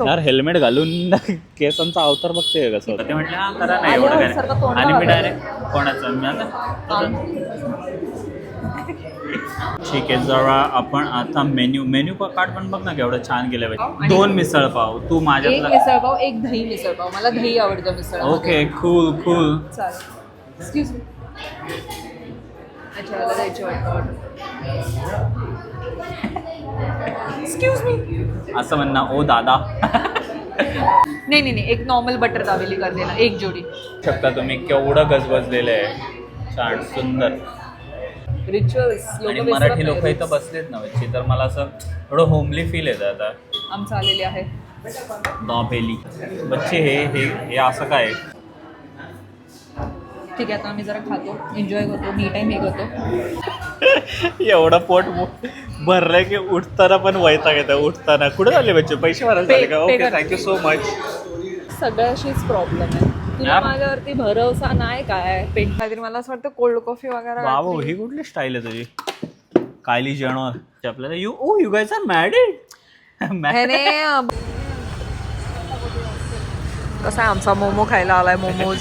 यार हेल्मेट घालून केसांचा अवतार बघते कसं होतं ते म्हटलं हा करा नाही एवढं काय आणि मी डायरेक्ट कोणाचं मी आता ठीक आहे. जरा आपण आता मेन्यू कार्ड पण बघ ना केवढं छान केलं पाहिजे. 2 मिसळ पाव तू माझ्या एक मिसळ पाव, एक दही मिसळ पाव. मला दही आवडतं मिसळ. Okay cool cool. चालेल. Excuse me. अच्छा मला द्यायची वाटतं. Excuse me. असं म्हणणं ओ दादा. नाही नाही नाही, एक नॉर्मल बटर दाबेली कर देना, एक जोडी. शकता तुम्ही केवढं गजबजलेलं आहे. छान सुंदर. रिच्युअल्स आणि मराठी लोक इथं बसलेत ना वरची, तर मला असं थोडं होमली फील येतं आता. आमचं आलेले आहे दाबेली. बच्चे हे असं काय. ठीक आहे, आता आम्ही जरा खातो, एन्जॉय करतो, मी टाईम हे करतो. एवढं पोट भरलंय की उठताना पण वैताग येतं. उठताना कुठे झाले बच्चे पैसे भरायला झाले का? Okay thank you so much. सगळ्याशीच प्रॉब्लेम आहे. तुला माझ्यावरती भरोसा नाही काय? पेट काहीतरी मला असं वाटतं कोल्ड कॉफी वगैरे. बाबू ही कुठली स्टाईल आहे तुझी? कायली जेणवर आपल्याला यू गाईज आर मॅरिड. कसा आहे आमचा मोमो खायला आलाय. मोमोज